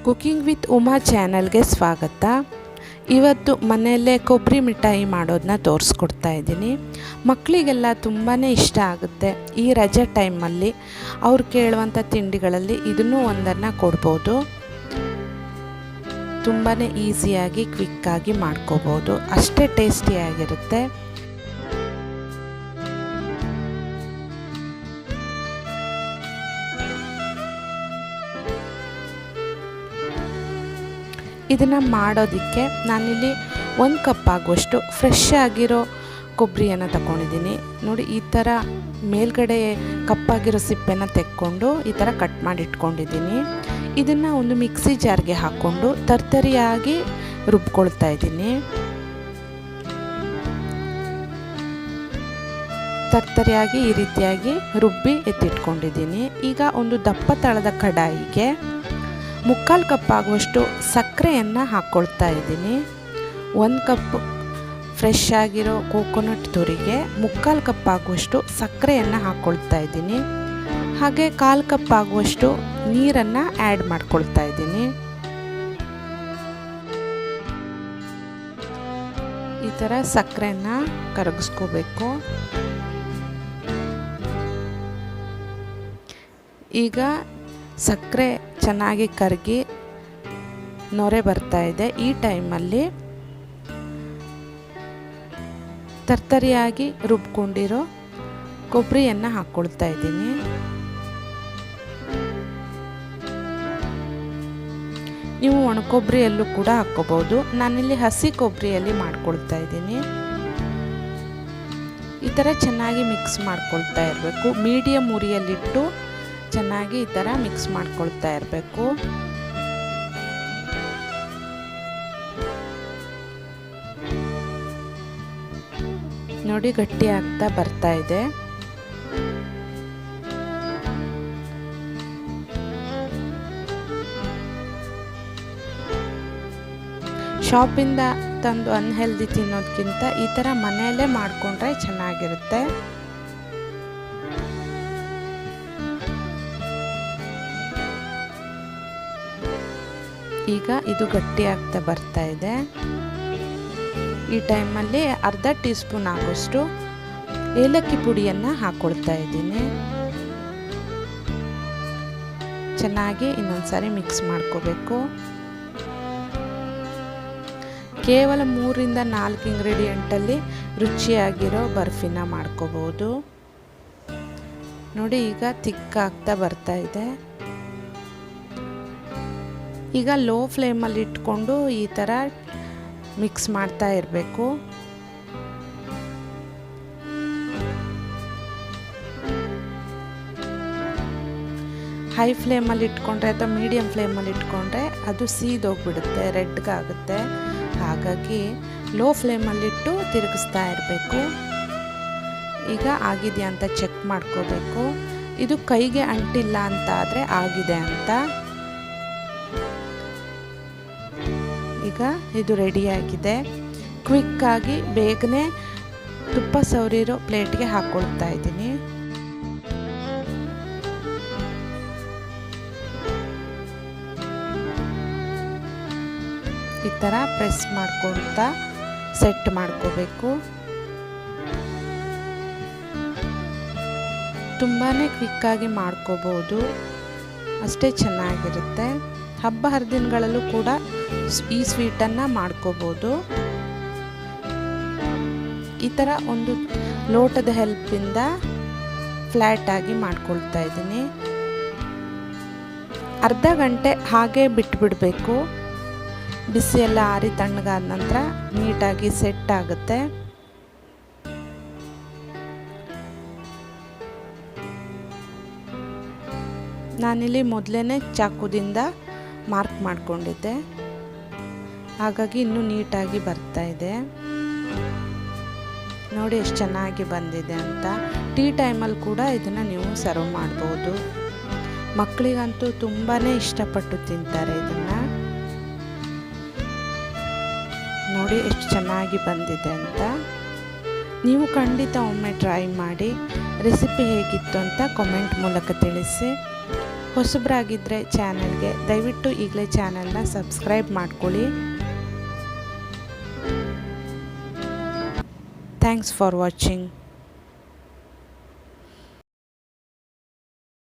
Cooking with Uma ಚಾನಲ್ಗೆ ಸ್ವಾಗತ. ಇವತ್ತು ಮನೆಯಲ್ಲೇ ಕೊಬ್ಬರಿ ಮಿಠಾಯಿ ಮಾಡೋದನ್ನ ತೋರಿಸ್ಕೊಡ್ತಾ ಇದ್ದೀನಿ. ಮಕ್ಕಳಿಗೆಲ್ಲ ತುಂಬಾ ಇಷ್ಟ ಆಗುತ್ತೆ. ಈ ರಜೆ ಟೈಮಲ್ಲಿ ಅವ್ರು ಕೇಳುವಂಥ ತಿಂಡಿಗಳಲ್ಲಿ ಇದನ್ನೂ ಒಂದನ್ನು ಕೊಡ್ಬೋದು. ತುಂಬಾ ಈಸಿಯಾಗಿ ಕ್ವಿಕ್ಕಾಗಿ ಮಾಡ್ಕೋಬೋದು, ಅಷ್ಟೇ ಟೇಸ್ಟಿಯಾಗಿರುತ್ತೆ. ಇದನ್ನು ಮಾಡೋದಕ್ಕೆ ನಾನಿಲ್ಲಿ 1 ಕಪ್ ಆಗುವಷ್ಟು ಫ್ರೆಶ್ ಆಗಿರೋ ಕೊಬ್ಬರಿಯನ್ನು ತಗೊಂಡಿದ್ದೀನಿ. ನೋಡಿ, ಈ ಥರ ಮೇಲ್ಗಡೆ ಕಪ್ಪಾಗಿರೋ ಸಿಪ್ಪೆನ ತೆಕ್ಕೊಂಡು ಈ ಥರ ಕಟ್ ಮಾಡಿ ಇಟ್ಕೊಂಡಿದ್ದೀನಿ. ಇದನ್ನು ಒಂದು ಮಿಕ್ಸಿ ಜಾರ್ಗೆ ಹಾಕ್ಕೊಂಡು ತರ್ತರಿಯಾಗಿ ರುಬ್ಕೊಳ್ತಾ ಇದ್ದೀನಿ. ತರ್ತರಿಯಾಗಿ ಈ ರೀತಿಯಾಗಿ ರುಬ್ಬಿ ಎತ್ತಿಟ್ಕೊಂಡಿದ್ದೀನಿ. ಈಗ ಒಂದು ದಪ್ಪ ತಳದ ಕಡಾಯಿಗೆ 3/4 ಕಪ್ ಆಗುವಷ್ಟು ಸಕ್ಕರೆಯನ್ನು ಹಾಕ್ಕೊಳ್ತಾ ಇದ್ದೀನಿ. 1 ಕಪ್ ಫ್ರೆಶ್ ಆಗಿರೋ ಕೋಕೋನಟ್ ತುರಿಗೆ 3/4 ಕಪ್ ಆಗುವಷ್ಟು ಸಕ್ಕರೆಯನ್ನು ಹಾಕ್ಕೊಳ್ತಾ ಇದ್ದೀನಿ. ಹಾಗೆ 1/4 ಕಪ್ ಆಗುವಷ್ಟು ನೀರನ್ನು ಆ್ಯಡ್ ಮಾಡ್ಕೊಳ್ತಾ ಇದ್ದೀನಿ. ಈ ಥರ ಸಕ್ಕರೆಯನ್ನು ಕರಗಿಸ್ಕೋಬೇಕು. ಈಗ ಸಕ್ಕರೆ ಚೆನ್ನಾಗಿ ಕರಗಿ ನೊರೆ ಬರ್ತಾ ಇದೆ. ಈ ಟೈಮಲ್ಲಿ ತರ್ತರಿಯಾಗಿ ರುಬ್ಕೊಂಡಿರೋ ಕೊಬ್ಬರಿಯನ್ನು ಹಾಕ್ಕೊಳ್ತಾ ಇದ್ದೀನಿ. ನೀವು ಒಣ ಕೊಬ್ಬರಿಯಲ್ಲೂ ಕೂಡ ಹಾಕ್ಕೋಬೋದು. ನಾನಿಲ್ಲಿ ಹಸಿ ಕೊಬ್ಬರಿಯಲ್ಲಿ ಮಾಡ್ಕೊಳ್ತಾ ಇದ್ದೀನಿ. ಈ ಥರ ಚೆನ್ನಾಗಿ ಮಿಕ್ಸ್ ಮಾಡ್ಕೊಳ್ತಾ ಇರಬೇಕು. ಮೀಡಿಯಮ್ ಉರಿಯಲ್ಲಿಟ್ಟು ಚೆನ್ನಾಗಿ ಈ ಥರ ಮಿಕ್ಸ್ ಮಾಡ್ಕೊಳ್ತಾ ಇರಬೇಕು. ನೋಡಿ, ಗಟ್ಟಿ ಆಗ್ತಾ ಬರ್ತಾ ಇದೆ. ಶಾಪಿಂದ ತಂದು ಅನ್ಹೆಲ್ದಿ ತಿನ್ನೋದಕ್ಕಿಂತ ಈ ಥರ ಮನೆಯಲ್ಲೇ ಮಾಡಿಕೊಂಡ್ರೆ ಚೆನ್ನಾಗಿರುತ್ತೆ. ಈಗ ಇದು ಗಟ್ಟಿ ಆಗ್ತಾ ಬರ್ತಾ ಇದೆ. ಈ ಟೈಮಲ್ಲಿ ಅರ್ಧ ಟೀ ಸ್ಪೂನ್ ಆಗೋಷ್ಟು ಏಲಕ್ಕಿ ಪುಡಿಯನ್ನು ಹಾಕ್ಕೊಳ್ತಾ ಇದ್ದೀನಿ. ಚೆನ್ನಾಗಿ ಇನ್ನೊಂದ್ಸಾರಿ ಮಿಕ್ಸ್ ಮಾಡ್ಕೋಬೇಕು. ಕೇವಲ 3ರಿಂದ 4 ಇಂಗ್ರೀಡಿಯೆಂಟಲ್ಲಿ ರುಚಿಯಾಗಿರೋ ಬರ್ಫಿನ ಮಾಡ್ಕೋಬೋದು. ನೋಡಿ, ಈಗ ತಿಕ್ಕಾಗ್ತಾ ಬರ್ತಾ ಇದೆ. ಈಗ ಲೋ ಫ್ಲೇಮಲ್ಲಿ ಇಟ್ಕೊಂಡು ಈ ಥರ ಮಿಕ್ಸ್ ಮಾಡ್ತಾ ಇರಬೇಕು. ಹೈ ಫ್ಲೇಮಲ್ಲಿ ಇಟ್ಕೊಂಡ್ರೆ ಅಥವಾ ಮೀಡಿಯಮ್ ಫ್ಲೇಮಲ್ಲಿ ಇಟ್ಕೊಂಡ್ರೆ ಅದು ಸೀದೋಗ್ಬಿಡುತ್ತೆ, ರೆಡ್ಗಾಗುತ್ತೆ. ಹಾಗಾಗಿ ಲೋ ಫ್ಲೇಮಲ್ಲಿಟ್ಟು ತಿರುಗಿಸ್ತಾ ಇರಬೇಕು. ಈಗ ಆಗಿದೆಯಾ ಅಂತ ಚೆಕ್ ಮಾಡ್ಕೋಬೇಕು. ಇದು ಕೈಗೆ ಅಂಟಿಲ್ಲ ಅಂತ ಆದರೆ ಆಗಿದೆ ಅಂತ. ಈಗ ಇದು ರೆಡಿಯಾಗಿದೆ. ಕ್ವಿಕ್ಕಾಗಿ ಬೇಗನೆ ತುಪ್ಪ ಸವರಿರೋ ಪ್ಲೇಟ್ಗೆ ಹಾಕ್ಕೊಳ್ತಾ ಇದ್ದೀನಿ. ಈ ಥರ ಪ್ರೆಸ್ ಮಾಡ್ಕೊಳ್ತಾ ಸೆಟ್ ಮಾಡ್ಕೋಬೇಕು. ತುಂಬಾ ಕ್ವಿಕ್ಕಾಗಿ ಮಾಡ್ಕೋಬೋದು, ಅಷ್ಟೇ ಚೆನ್ನಾಗಿರುತ್ತೆ. ಹಬ್ಬ ಹರಿದಿನಗಳಲ್ಲೂ ಕೂಡ ಈ ಸ್ವೀಟನ್ನು ಮಾಡ್ಕೋಬೋದು. ಈ ಥರ ಒಂದು ಲೋಟದ ಹೆಲ್ಪಿಂದ ಫ್ಲ್ಯಾಟಾಗಿ ಮಾಡ್ಕೊಳ್ತಾ ಇದ್ದೀನಿ. ಅರ್ಧ ಗಂಟೆ ಹಾಗೆ ಬಿಟ್ಬಿಡಬೇಕು. ಬಿಸಿ ಎಲ್ಲ ಆರಿ ತಣ್ಣಗಾದ ನಂತರ ನೀಟಾಗಿ ಸೆಟ್ ಆಗುತ್ತೆ. ನಾನಿಲ್ಲಿ ಮೊದಲೇ ಚಾಕುದಿಂದ ಮಾರ್ಕ್ ಮಾಡ್ಕೊಂಡಿದ್ದೆ, ಹಾಗಾಗಿ ಇನ್ನೂ ನೀಟಾಗಿ ಬರ್ತಾ ಇದೆ. ನೋಡಿ ಎಷ್ಟು ಚೆನ್ನಾಗಿ ಬಂದಿದೆ ಅಂತ. ಟೀ ಟೈಮಲ್ಲಿ ಕೂಡ ಇದನ್ನು ನೀವು ಸರ್ವ್ ಮಾಡ್ಬೋದು. ಮಕ್ಕಳಿಗಂತೂ ತುಂಬಾ ಇಷ್ಟಪಟ್ಟು ತಿಂತಾರೆ ಇದನ್ನು. ನೋಡಿ ಎಷ್ಟು ಚೆನ್ನಾಗಿ ಬಂದಿದೆ ಅಂತ. ನೀವು ಖಂಡಿತ ಒಮ್ಮೆ ಟ್ರೈ ಮಾಡಿ. ರೆಸಿಪಿ ಹೇಗಿತ್ತು ಅಂತ ಕಾಮೆಂಟ್ ಮೂಲಕ ತಿಳಿಸಿ. ಹೊಸಬರಾಗಿದ್ದರೆ ಚಾನಲ್ಗೆ ದಯವಿಟ್ಟು ಈಗಲೇ ಚಾನಲ್ನ ಸಬ್ಸ್ಕ್ರೈಬ್ ಮಾಡ್ಕೊಳ್ಳಿ. Thanks for watching.